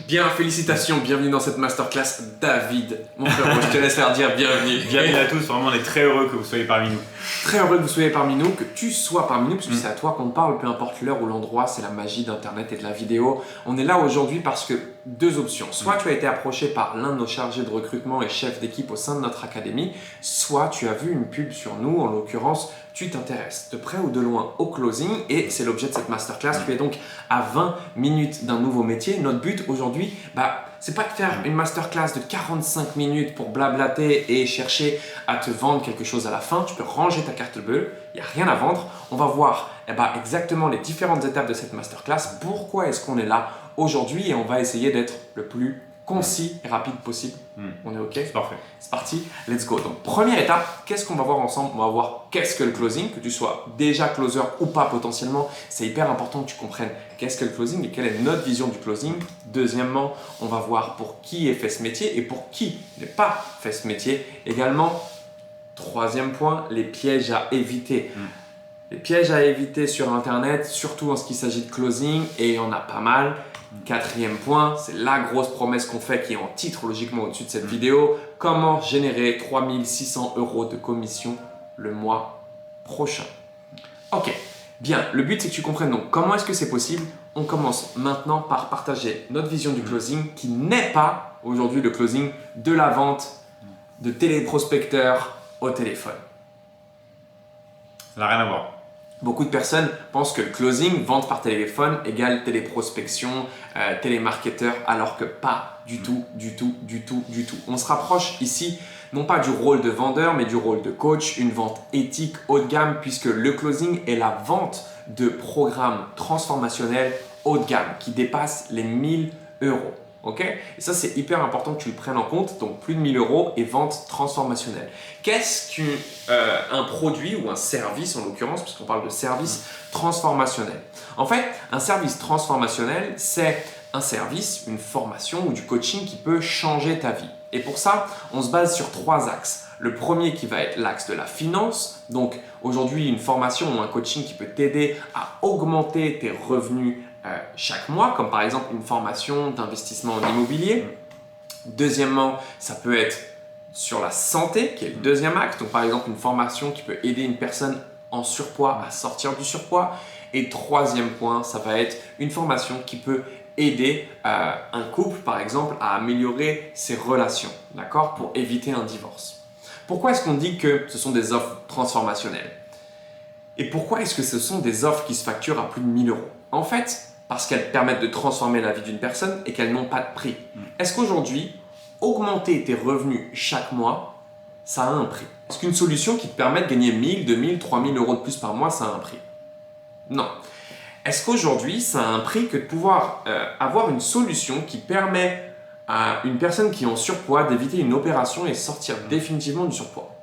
Bien, félicitations, bienvenue dans cette masterclass, David. Mon frère, je te laisse leur dire bienvenue. Bienvenue à tous, vraiment on est très heureux que vous soyez parmi nous. Très heureux que vous soyez parmi nous, que tu sois parmi nous, parce que c'est à toi qu'on parle, peu importe l'heure ou l'endroit, c'est la magie d'Internet et de la vidéo. On est là aujourd'hui parce que deux options. Soit tu as été approché par l'un de nos chargés de recrutement et chefs d'équipe au sein de notre académie, soit tu as vu une pub sur nous, en l'occurrence, tu t'intéresses de près ou de loin au closing et c'est l'objet de cette masterclass. Tu es donc à 20 minutes d'un nouveau métier. Notre but aujourd'hui, c'est pas de faire une masterclass de 45 minutes pour blablater et chercher à te vendre quelque chose à la fin. Tu peux ranger ta carte bleue, il n'y a rien à vendre. On va voir exactement les différentes étapes de cette masterclass. Pourquoi est-ce qu'on est là aujourd'hui et on va essayer d'être le plus concis et rapide possible. On est OK? C'est parfait. C'est parti, let's go. Donc, première étape, qu'est-ce qu'on va voir ensemble? On va voir qu'est-ce que le closing, que tu sois déjà closer ou pas potentiellement. C'est hyper important que tu comprennes qu'est-ce que le closing et quelle est notre vision du closing. Deuxièmement, on va voir pour qui est fait ce métier et pour qui n'est pas fait ce métier. Également, troisième point, les pièges à éviter. Les pièges à éviter sur Internet, surtout en ce qui s'agit de closing, et il y en a pas mal. Quatrième point, c'est la grosse promesse qu'on fait qui est en titre logiquement au-dessus de cette vidéo. Comment générer 3600 € de commission le mois prochain. Ok, bien, le but c'est que tu comprennes donc comment est-ce que c'est possible. On commence maintenant par partager notre vision du closing qui n'est pas aujourd'hui le closing de la vente de téléprospecteurs au téléphone. Ça n'a rien à voir. Beaucoup de personnes pensent que le closing, vente par téléphone, égale téléprospection, télémarketeur, alors que pas du tout. On se rapproche ici, non pas du rôle de vendeur, mais du rôle de coach, une vente éthique haut de gamme, puisque le closing est la vente de programmes transformationnels haut de gamme qui dépassent les 1000 €. Ok? Et ça, c'est hyper important que tu le prennes en compte. Donc, plus de 1000 € et vente transformationnelle. Qu'est-ce qu'un produit ou un service, en l'occurrence, puisqu'on parle de service transformationnel? En fait, un service transformationnel, c'est un service, une formation ou du coaching qui peut changer ta vie. Et pour ça, on se base sur 3 axes. Le premier qui va être l'axe de la finance. Donc, aujourd'hui, une formation ou un coaching qui peut t'aider à augmenter tes revenus chaque mois, comme par exemple une formation d'investissement en immobilier. Deuxièmement, ça peut être sur la santé, qui est le deuxième axe. Donc par exemple, une formation qui peut aider une personne en surpoids à sortir du surpoids. Et troisième point, ça va être une formation qui peut aider un couple, par exemple, à améliorer ses relations, d'accord, pour éviter un divorce. Pourquoi est-ce qu'on dit que ce sont des offres transformationnelles? Et pourquoi est-ce que ce sont des offres qui se facturent à plus de 1000 €? En fait, parce qu'elles permettent de transformer la vie d'une personne et qu'elles n'ont pas de prix. Est-ce qu'aujourd'hui, augmenter tes revenus chaque mois, ça a un prix? Est-ce qu'une solution qui te permet de gagner 1000, 2000, 3000 € de plus par mois, ça a un prix? Non. Est-ce qu'aujourd'hui, ça a un prix que de pouvoir avoir une solution qui permet à une personne qui est en surpoids d'éviter une opération et sortir définitivement du surpoids?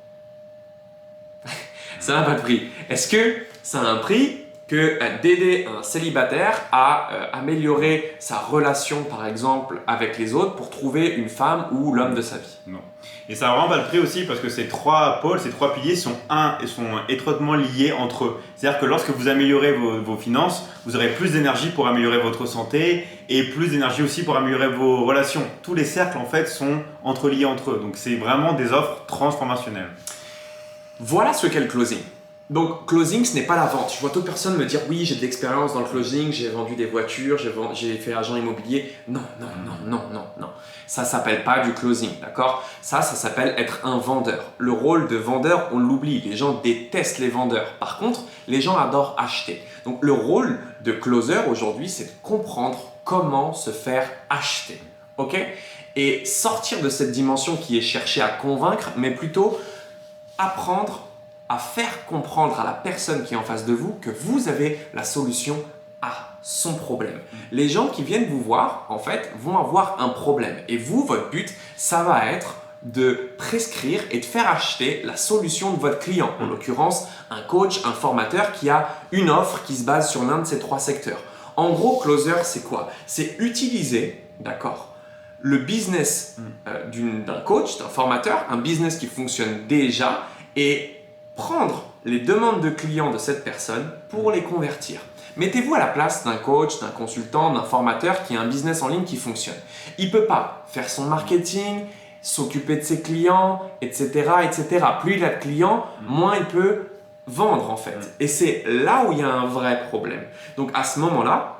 Ça n'a pas de prix. Est-ce que ça a un prix que d'aider un célibataire à améliorer sa relation, par exemple, avec les autres pour trouver une femme ou l'homme de sa vie? Non. Et ça n'a vraiment pas le prix aussi parce que ces 3 pôles, ces 3 piliers sont étroitement liés entre eux. C'est-à-dire que lorsque vous améliorez vos finances, vous aurez plus d'énergie pour améliorer votre santé et plus d'énergie aussi pour améliorer vos relations. Tous les cercles en fait sont entreliés entre eux. Donc c'est vraiment des offres transformationnelles. Voilà ce qu'est le closing. Donc, closing, ce n'est pas la vente. Je vois d'autres personnes me dire « Oui, j'ai de l'expérience dans le closing, j'ai vendu des voitures, j'ai fait agent immobilier. » Non. Ça ne s'appelle pas du closing, d'accord? Ça s'appelle être un vendeur. Le rôle de vendeur, on l'oublie. Les gens détestent les vendeurs. Par contre, les gens adorent acheter. Donc, le rôle de closer aujourd'hui, c'est de comprendre comment se faire acheter. Ok? Et sortir de cette dimension qui est chercher à convaincre, mais plutôt apprendre à faire comprendre à la personne qui est en face de vous que vous avez la solution à son problème. Les gens qui viennent vous voir, en fait, vont avoir un problème. Et vous, votre but, ça va être de prescrire et de faire acheter la solution de votre client. En l'occurrence, un coach, un formateur qui a une offre qui se base sur l'un de ces 3 secteurs. En gros, closer, c'est quoi? C'est utiliser, d'accord, le business d'un coach, d'un formateur, un business qui fonctionne déjà et prendre les demandes de clients de cette personne pour les convertir. Mettez-vous à la place d'un coach, d'un consultant, d'un formateur qui a un business en ligne qui fonctionne. Il ne peut pas faire son marketing, s'occuper de ses clients, etc., etc. Plus il a de clients, moins il peut vendre en fait. Et c'est là où il y a un vrai problème. Donc à ce moment-là,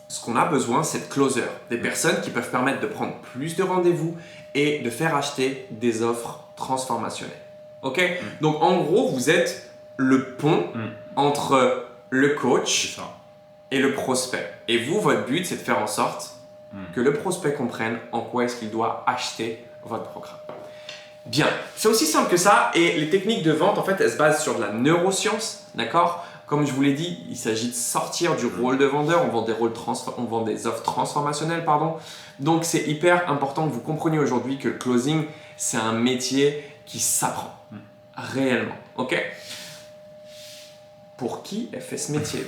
ce qu'on a besoin, c'est de closers, des personnes qui peuvent permettre de prendre plus de rendez-vous et de faire acheter des offres transformationnelles. Ok? Donc en gros, vous êtes le pont entre le coach et le prospect. Et vous, votre but, c'est de faire en sorte que le prospect comprenne en quoi est-ce qu'il doit acheter votre programme. Bien, c'est aussi simple que ça. Et les techniques de vente, en fait, elles se basent sur de la neuroscience, d'accord? Comme je vous l'ai dit, il s'agit de sortir du rôle de vendeur. On vend des offres transformationnelles, pardon. Donc, c'est hyper important que vous compreniez aujourd'hui que le closing, c'est un métier qui s'apprend réellement, ok? Pour qui est fait ce métier?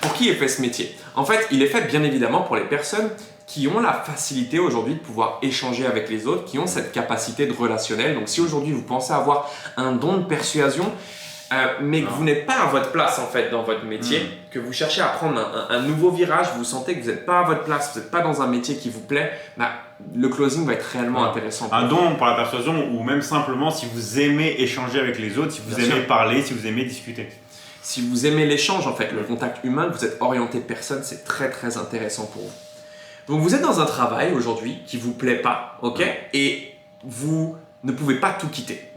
Pour qui est fait ce métier? En fait, il est fait bien évidemment pour les personnes qui ont la facilité aujourd'hui de pouvoir échanger avec les autres, qui ont cette capacité de relationnel. Donc, si aujourd'hui vous pensez avoir un don de persuasion, mais que vous n'êtes pas à votre place en fait dans votre métier, que vous cherchez à prendre un nouveau virage, vous sentez que vous n'êtes pas à votre place, vous n'êtes pas dans un métier qui vous plaît, le closing va être réellement intéressant. Un don pour la persuasion ou même simplement si vous aimez échanger avec les autres, si vous aimez parler, si vous aimez discuter. Si vous aimez l'échange, en fait, le contact humain, que vous êtes orienté personne, c'est très très intéressant pour vous. Donc vous êtes dans un travail aujourd'hui qui ne vous plaît pas, ok? Et vous ne pouvez pas tout quitter.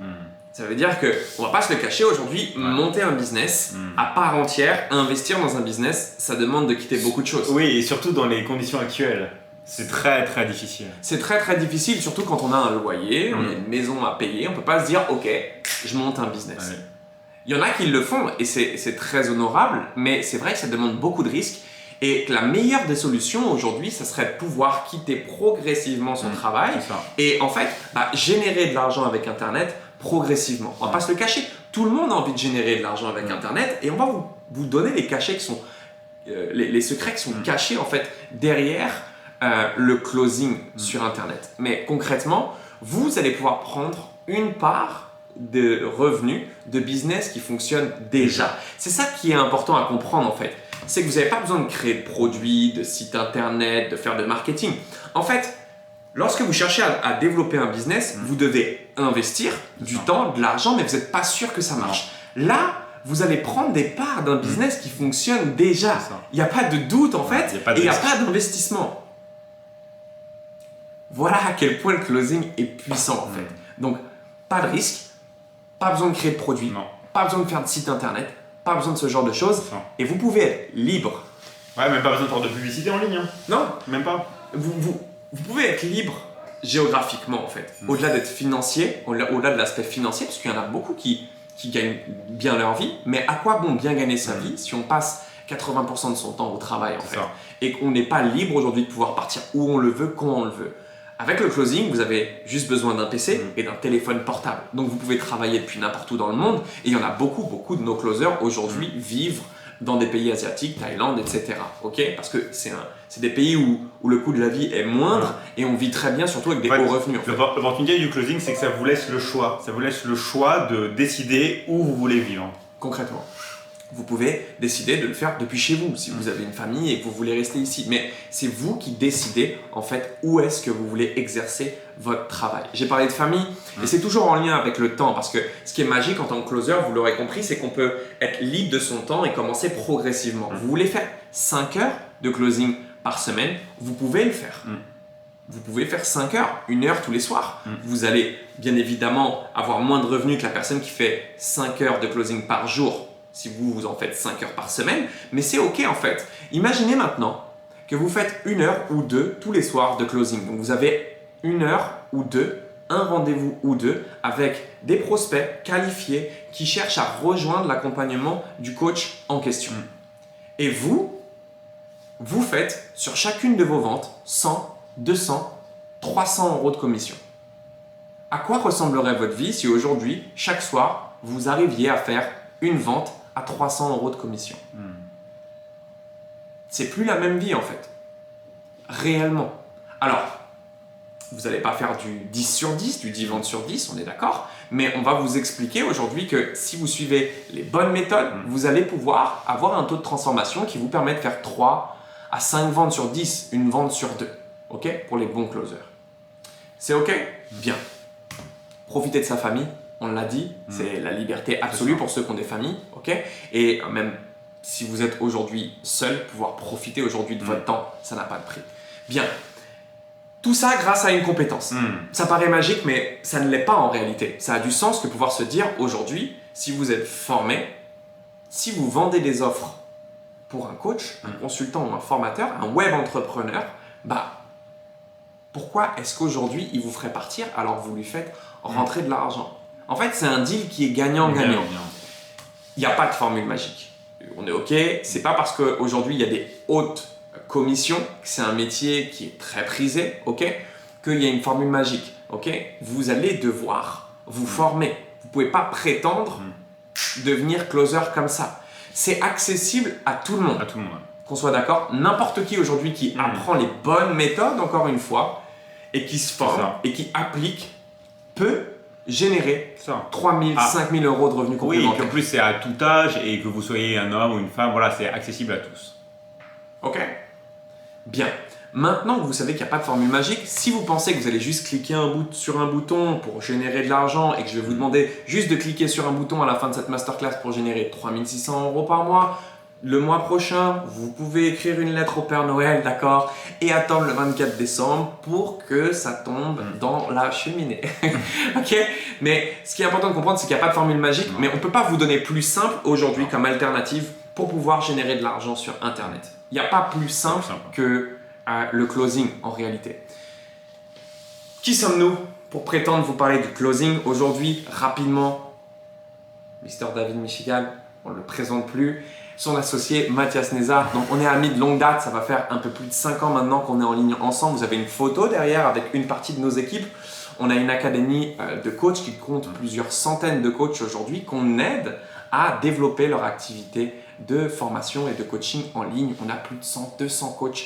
Ça veut dire qu'on ne va pas se le cacher aujourd'hui, monter un business à part entière, investir dans un business, ça demande de quitter beaucoup de choses. Oui, et surtout dans les conditions actuelles. C'est très très difficile. C'est très très difficile, surtout quand on a un loyer, on a une maison à payer, on ne peut pas se dire ok, je monte un business. Ouais. Il y en a qui le font et c'est très honorable, mais c'est vrai que ça demande beaucoup de risques et que la meilleure des solutions aujourd'hui, ça serait de pouvoir quitter progressivement son travail et en fait générer de l'argent avec Internet progressivement. On ne va pas se le cacher, tout le monde a envie de générer de l'argent avec Internet et on va vous donner les cachets qui sont, les secrets qui sont cachés en fait derrière le closing sur Internet. Mais concrètement, vous allez pouvoir prendre une part de revenus, de business qui fonctionne déjà. C'est ça qui est important à comprendre en fait. C'est que vous n'avez pas besoin de créer de produits, de sites internet, de faire de marketing. En fait, lorsque vous cherchez à développer un business, vous devez investir du temps, de l'argent, mais vous n'êtes pas sûr que ça marche. Là, vous allez prendre des parts d'un business qui fonctionne déjà. Il n'y a pas de doute en fait, et il n'y a pas d'investissement. Voilà à quel point le closing est puissant en fait. Donc, pas de risque. Pas besoin de créer de produits, pas besoin de faire de site internet, pas besoin de ce genre de choses. Et vous pouvez être libre. Ouais, même pas besoin de faire de publicité en ligne. Non, même pas. Vous pouvez être libre géographiquement en fait. Au-delà d'être financier, au-delà de l'aspect financier, parce qu'il y en a beaucoup qui gagnent bien leur vie. Mais à quoi bon bien gagner sa vie si on passe 80% de son temps au travail en fait. Et qu'on n'est pas libre aujourd'hui de pouvoir partir où on le veut, quand on le veut. Avec le closing, vous avez juste besoin d'un PC et d'un téléphone portable. Donc vous pouvez travailler depuis n'importe où dans le monde. Et il y en a beaucoup de nos closers aujourd'hui vivent dans des pays asiatiques, Thaïlande, etc. Okay, parce que c'est des pays où le coût de la vie est moindre et on vit très bien, surtout avec des hauts revenus. L'opportunité du closing, c'est que ça vous laisse le choix. Ça vous laisse le choix de décider où vous voulez vivre. Concrètement. Vous pouvez décider de le faire depuis chez vous, si vous avez une famille et que vous voulez rester ici. Mais c'est vous qui décidez, en fait, où est-ce que vous voulez exercer votre travail. J'ai parlé de famille et c'est toujours en lien avec le temps parce que ce qui est magique en tant que closer, vous l'aurez compris, c'est qu'on peut être libre de son temps et commencer progressivement. Vous voulez faire 5 heures de closing par semaine, vous pouvez le faire. Vous pouvez faire 5 heures, 1 heure tous les soirs. Vous allez bien évidemment avoir moins de revenus que la personne qui fait 5 heures de closing par jour si vous en faites 5 heures par semaine, mais c'est ok en fait. Imaginez maintenant que vous faites 1 heure ou 2 tous les soirs de closing. Donc vous avez 1 heure ou 2, un rendez-vous ou 2 avec des prospects qualifiés qui cherchent à rejoindre l'accompagnement du coach en question. Et vous faites sur chacune de vos ventes 100, 200, 300 euros de commission. À quoi ressemblerait votre vie si aujourd'hui, chaque soir, vous arriviez à faire une vente à 300 euros de commission? C'est plus la même vie en fait. Réellement. Alors, vous n'allez pas faire du 10 sur 10, du 10 ventes sur 10, on est d'accord. Mais on va vous expliquer aujourd'hui que si vous suivez les bonnes méthodes, vous allez pouvoir avoir un taux de transformation qui vous permet de faire 3 à 5 ventes sur 10, une vente sur 2. OK? Pour les bons closers. C'est OK? Bien. Profitez de sa famille, on l'a dit, c'est la liberté absolue pour ceux qui ont des familles. OK? Et même si vous êtes aujourd'hui seul, pouvoir profiter aujourd'hui de votre temps, ça n'a pas de prix. Bien. Tout ça grâce à une compétence. Ça paraît magique, mais ça ne l'est pas en réalité. Ça a du sens que pouvoir se dire aujourd'hui, si vous êtes formé, si vous vendez des offres pour un coach, un consultant ou un formateur, un web entrepreneur, pourquoi est-ce qu'aujourd'hui il vous ferait partir alors que vous lui faites rentrer de l'argent? En fait, c'est un deal qui est gagnant-gagnant. Il n'y a pas de formule magique. On est OK. C'est pas parce qu'aujourd'hui il y a des hautes commission, c'est un métier qui est très prisé, ok, qu'il y a une formule magique, ok. Vous allez devoir vous former. Vous ne pouvez pas prétendre devenir closer comme ça. C'est accessible à tout le monde. À tout le monde. Qu'on soit d'accord, n'importe qui aujourd'hui qui apprend les bonnes méthodes, encore une fois, et qui se forme et qui applique, peut générer 3 000, 5 000 euros de revenus complémentaires. Oui, et qu'en plus c'est à tout âge et que vous soyez un homme ou une femme, voilà, c'est accessible à tous. Ok. Bien. Maintenant que vous savez qu'il n'y a pas de formule magique, si vous pensez que vous allez juste cliquer sur un bouton pour générer de l'argent et que je vais vous demander juste de cliquer sur un bouton à la fin de cette masterclass pour générer 3 600 euros par mois, le mois prochain, vous pouvez écrire une lettre au Père Noël, d'accord, et attendre le 24 décembre pour que ça tombe dans la cheminée. Ok. Mais ce qui est important de comprendre, c'est qu'il n'y a pas de formule magique, mais on ne peut pas vous donner plus simple aujourd'hui comme alternative pour pouvoir générer de l'argent sur Internet. Il n'y a pas plus simple que le closing en réalité. Qui sommes-nous pour prétendre vous parler du closing aujourd'hui? Rapidement, Mr. David Michigan, on ne le présente plus. Son associé Mathias Nezar. Donc on est amis de longue date, ça va faire un peu plus de 5 ans maintenant qu'on est en ligne ensemble. Vous avez une photo derrière avec une partie de nos équipes. On a une académie de coachs qui compte plusieurs centaines de coachs aujourd'hui qu'on aide à développer leur activité de formation et de coaching en ligne. On a plus de 100, 200 coachs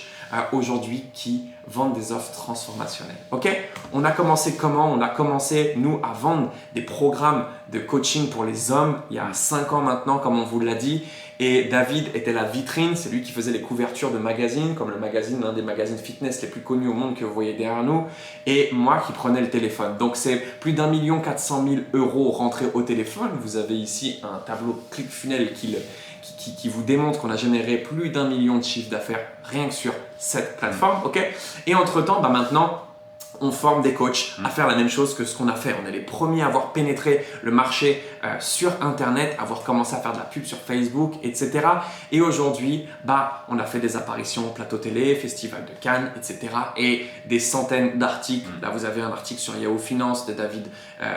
aujourd'hui qui vendent des offres transformationnelles. Ok? On a commencé comment? On a commencé, nous, à vendre des programmes de coaching pour les hommes il y a 5 ans maintenant, comme on vous l'a dit. Et David était la vitrine, c'est lui qui faisait les couvertures de magazines, comme le magazine, l'un des magazines fitness les plus connus au monde que vous voyez derrière nous, et moi qui prenais le téléphone. Donc c'est plus d'1 400 000 euros rentrés au téléphone. Vous avez ici un tableau ClickFunnels qui vous démontre qu'on a généré plus d'1 million de chiffre d'affaires rien que sur cette plateforme. Ok. Et entre-temps, maintenant, on forme des coachs à faire la même chose que ce qu'on a fait. On est les premiers à avoir pénétré le marché sur Internet, à avoir commencé à faire de la pub sur Facebook, etc. Et aujourd'hui, on a fait des apparitions au plateau télé, Festival de Cannes, etc. Et des centaines d'articles. Là, vous avez un article sur Yahoo Finance de David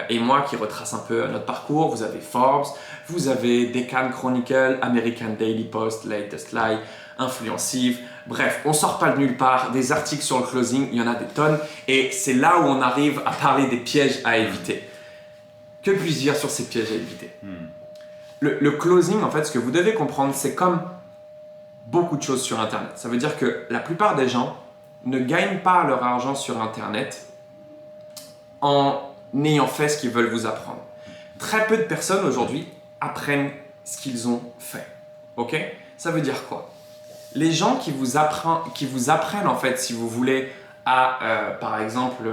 et moi qui retrace un peu notre parcours. Vous avez Forbes, vous avez Deccan Chronicle, American Daily Post, Latest Lie, Influencive. Bref, on sort pas de nulle part, des articles sur le closing, il y en a des tonnes et c'est là où on arrive à parler des pièges à éviter. Que puis-je dire sur ces pièges à éviter? Le closing, en fait, ce que vous devez comprendre, c'est comme beaucoup de choses sur Internet. Ça veut dire que la plupart des gens ne gagnent pas leur argent sur Internet en ayant fait ce qu'ils veulent vous apprendre. Très peu de personnes aujourd'hui apprennent ce qu'ils ont fait. Ok? Ça veut dire quoi? Les gens qui vous apprennent en fait, si vous voulez, à par exemple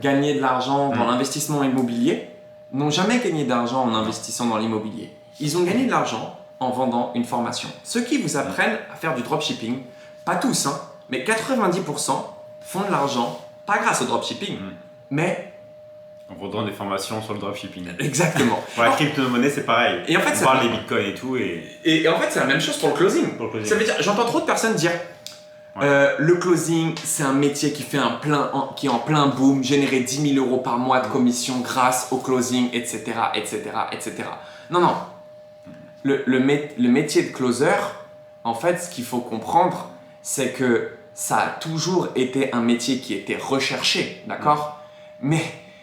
gagner de l'argent dans l'investissement immobilier, n'ont jamais gagné d'argent en investissant dans l'immobilier. Ils ont gagné de l'argent en vendant une formation. Ceux qui vous apprennent à faire du dropshipping, pas tous, hein, mais 90% font de l'argent, pas grâce au dropshipping, mais en vendant des formations sur le dropshipping. Exactement. Pour la crypto-monnaie, c'est pareil. Et en fait, on parle des bitcoins et tout. Et en fait, c'est la même chose pour le closing. Ça veut dire, j'entends trop de personnes dire le closing, c'est un métier qui est en plein boom, générer 10 000 euros par mois de commission grâce au closing, etc., etc., etc. Non, non. Le métier de closer, en fait, ce qu'il faut comprendre, c'est que ça a toujours été un métier qui était recherché, d'accord? Mais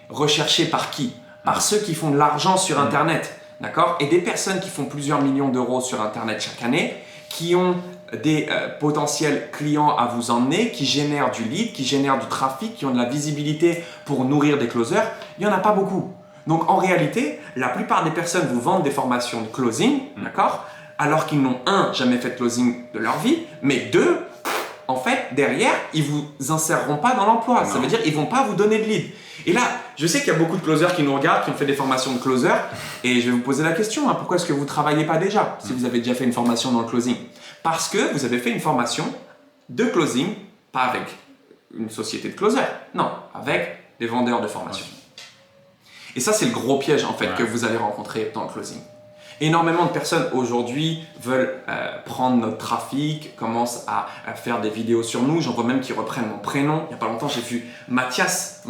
recherché par qui? Par ceux qui font de l'argent sur Internet, d'accord? Et des personnes qui font plusieurs millions d'euros sur Internet chaque année, qui ont des potentiels clients à vous emmener, qui génèrent du lead, qui génèrent du trafic, qui ont de la visibilité pour nourrir des closers, il n'y en a pas beaucoup. Donc en réalité, la plupart des personnes vous vendent des formations de closing, d'accord, alors qu'ils n'ont jamais fait de closing de leur vie, mais deux, en fait, derrière, ils vous inséreront pas dans l'emploi. Ça veut dire qu'ils vont pas vous donner de lead. Et là, je sais qu'il y a beaucoup de closers qui nous regardent, qui ont fait des formations de closer, et je vais vous poser la question, pourquoi est-ce que vous ne travaillez pas déjà, si vous avez déjà fait une formation dans le closing? Parce que vous avez fait une formation de closing, pas avec une société de closer, non, avec des vendeurs de formation. Et ça, c'est le gros piège en fait que vous allez rencontrer dans le closing. Énormément de personnes aujourd'hui veulent prendre notre trafic, commencent à faire des vidéos sur nous. J'en vois même qui reprennent mon prénom. Il n'y a pas longtemps, j'ai vu Mathias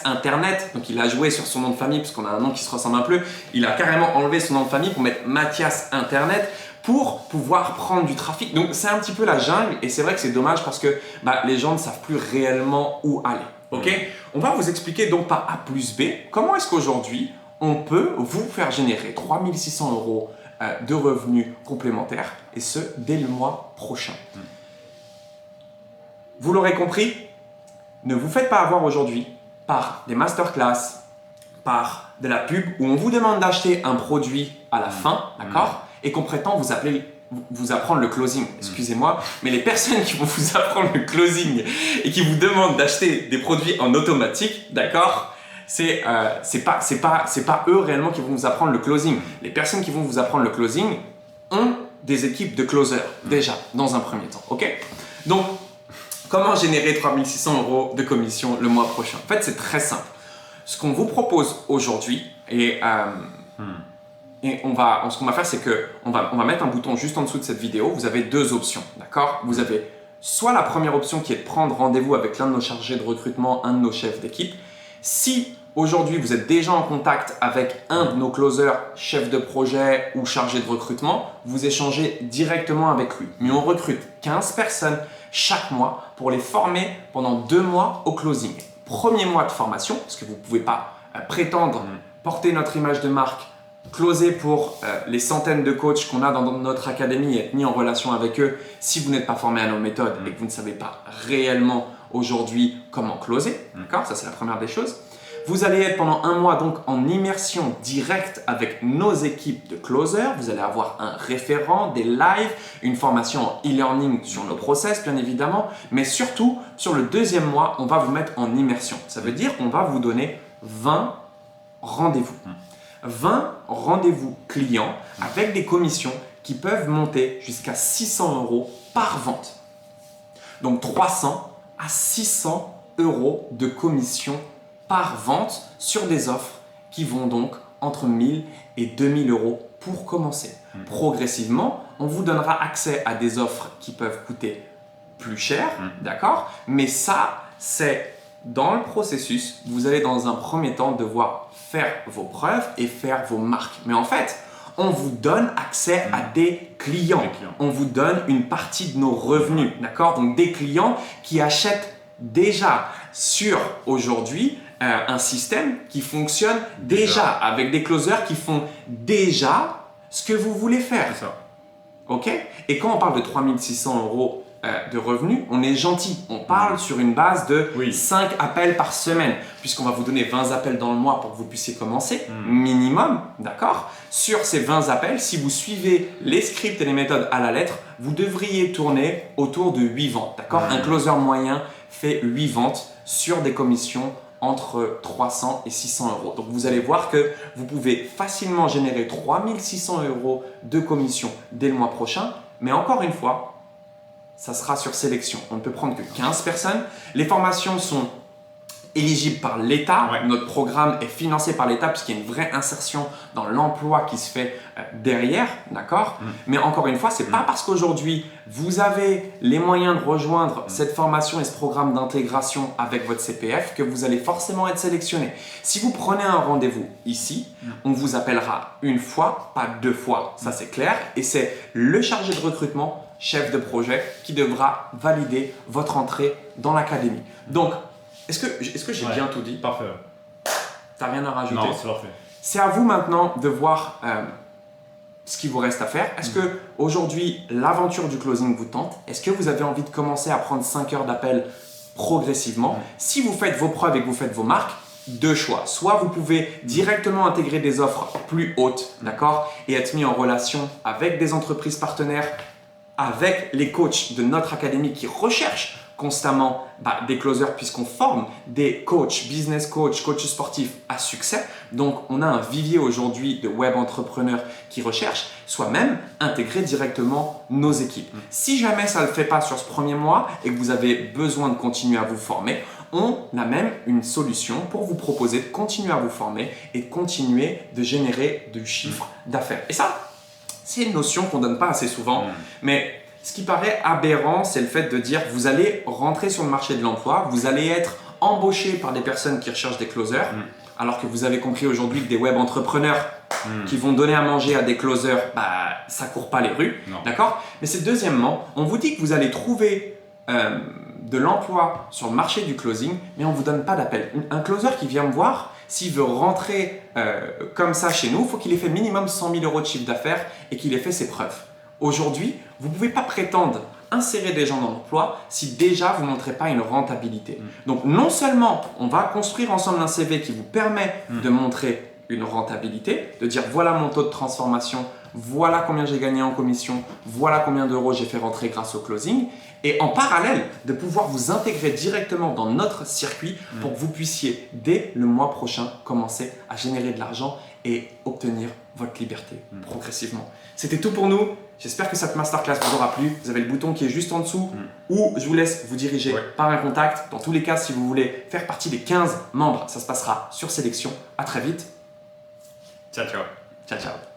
Internet. Donc, il a joué sur son nom de famille parce qu'on a un nom qui se ressemble un peu. Il a carrément enlevé son nom de famille pour mettre Mathias Internet pour pouvoir prendre du trafic. Donc, c'est un petit peu la jungle et c'est vrai que c'est dommage parce que les gens ne savent plus réellement où aller. Ok ? On va vous expliquer donc par A plus B comment est-ce qu'aujourd'hui, on peut vous faire générer 3 600 € de revenus complémentaires et ce, dès le mois prochain. Vous l'aurez compris, ne vous faites pas avoir aujourd'hui par des masterclass, par de la pub où on vous demande d'acheter un produit à la fin, d'accord, et qu'on prétend vous apprendre le closing. Excusez-moi, mais les personnes qui vont vous apprendre le closing et qui vous demandent d'acheter des produits en automatique, d'accord, c'est pas eux réellement qui vont vous apprendre le closing. Les personnes qui vont vous apprendre le closing ont des équipes de closers déjà dans un premier temps. Ok ? Donc, comment générer 3 600 € de commission le mois prochain ? En fait, c'est très simple. Ce qu'on vous propose aujourd'hui et ce qu'on va faire, c'est qu'on va mettre un bouton juste en dessous de cette vidéo. Vous avez deux options, d'accord ? Vous avez soit la première option qui est de prendre rendez-vous avec l'un de nos chargés de recrutement, un de nos chefs d'équipe. Si aujourd'hui vous êtes déjà en contact avec un de nos closers, chefs de projet ou chargés de recrutement, vous échangez directement avec lui. Mais on recrute 15 personnes chaque mois pour les former pendant 2 mois au closing. Premier mois de formation, parce que vous ne pouvez pas prétendre porter notre image de marque, closer pour les centaines de coachs qu'on a dans notre académie et être mis en relation avec eux si vous n'êtes pas formé à nos méthodes et que vous ne savez pas réellement aujourd'hui comment closer. D'accord ? Ça, c'est la première des choses. Vous allez être pendant 1 mois donc en immersion directe avec nos équipes de closers. Vous allez avoir un référent, des lives, une formation en e-learning sur nos process bien évidemment. Mais surtout, sur le 2e mois, on va vous mettre en immersion. Ça veut dire qu'on va vous donner 20 rendez-vous. 20 rendez-vous clients avec des commissions qui peuvent monter jusqu'à 600 € par vente. Donc 300 à 600 € de commission par vente sur des offres qui vont donc entre 1000 et 2000 € pour commencer. Progressivement, on vous donnera accès à des offres qui peuvent coûter plus cher, d'accord ? Mais ça, c'est dans le processus, vous allez dans un premier temps devoir faire vos preuves et faire vos marques. Mais en fait, on vous donne accès à des clients. On vous donne une partie de nos revenus, d'accord ? Donc des clients qui achètent déjà sur aujourd'hui un système qui fonctionne déjà avec des closers qui font déjà ce que vous voulez faire. C'est ça. Ok ? Et quand on parle de 3 600 € de revenus, on est gentil. On parle sur une base de 5 appels par semaine, puisqu'on va vous donner 20 appels dans le mois pour que vous puissiez commencer, minimum, d'accord ? Sur ces 20 appels, si vous suivez les scripts et les méthodes à la lettre, vous devriez tourner autour de 8 ventes, d'accord ? Un closer moyen fait 8 ventes sur des commissions entre 300 et 600 €. Donc vous allez voir que vous pouvez facilement générer 3 600 € de commission dès le mois prochain, mais encore une fois, ça sera sur sélection. On ne peut prendre que 15 personnes. Les formations sont éligibles par l'État. Notre programme est financé par l'État puisqu'il y a une vraie insertion dans l'emploi qui se fait derrière, d'accord ? Mais encore une fois, ce n'est pas parce qu'aujourd'hui, vous avez les moyens de rejoindre cette formation et ce programme d'intégration avec votre CPF que vous allez forcément être sélectionné. Si vous prenez un rendez-vous ici, on vous appellera une fois, pas 2 fois, ça c'est clair. Et c'est le chargé de recrutement, chef de projet, qui devra valider votre entrée dans l'académie. Donc, est-ce que j'ai bien tout dit ? Parfait. T'as rien à rajouter ? Non, c'est parfait. C'est à vous maintenant de voir ce qu'il vous reste à faire. Est-ce que aujourd'hui l'aventure du closing vous tente? Est-ce que vous avez envie de commencer à prendre 5 heures d'appel progressivement? Si vous faites vos preuves et que vous faites vos marques, deux choix. Soit vous pouvez directement intégrer des offres plus hautes, d'accord, et être mis en relation avec des entreprises partenaires, avec les coachs de notre académie qui recherchent constamment des closers, puisqu'on forme des coachs, business coachs, coachs sportifs à succès. Donc, on a un vivier aujourd'hui de web entrepreneurs qui recherchent, soit même intégrer directement nos équipes. Si jamais ça ne le fait pas sur ce premier mois et que vous avez besoin de continuer à vous former, on a même une solution pour vous proposer de continuer à vous former et de continuer de générer du chiffre d'affaires. Et ça, c'est une notion qu'on ne donne pas assez souvent, mais ce qui paraît aberrant, c'est le fait de dire vous allez rentrer sur le marché de l'emploi, vous allez être embauché par des personnes qui recherchent des closers, alors que vous avez compris aujourd'hui que des web entrepreneurs qui vont donner à manger à des closers, ça ne court pas les rues, d'accord? Mais c'est deuxièmement, on vous dit que vous allez trouver de l'emploi sur le marché du closing, mais on ne vous donne pas d'appel. Un closer qui vient me voir, s'il veut rentrer comme ça chez nous, il faut qu'il ait fait minimum 100 000 € de chiffre d'affaires et qu'il ait fait ses preuves. Aujourd'hui, vous ne pouvez pas prétendre insérer des gens dans l'emploi si déjà vous ne montrez pas une rentabilité. Donc non seulement on va construire ensemble un CV qui vous permet de montrer une rentabilité, de dire voilà mon taux de transformation, voilà combien j'ai gagné en commission, voilà combien d'euros j'ai fait rentrer grâce au closing, et en parallèle de pouvoir vous intégrer directement dans notre circuit pour que vous puissiez dès le mois prochain commencer à générer de l'argent et obtenir votre liberté progressivement. C'était tout pour nous. J'espère que cette masterclass vous aura plu. Vous avez le bouton qui est juste en dessous ou je vous laisse vous diriger par un contact. Dans tous les cas, si vous voulez faire partie des 15 membres, ça se passera sur sélection. À très vite. Ciao, ciao. Ciao, ciao.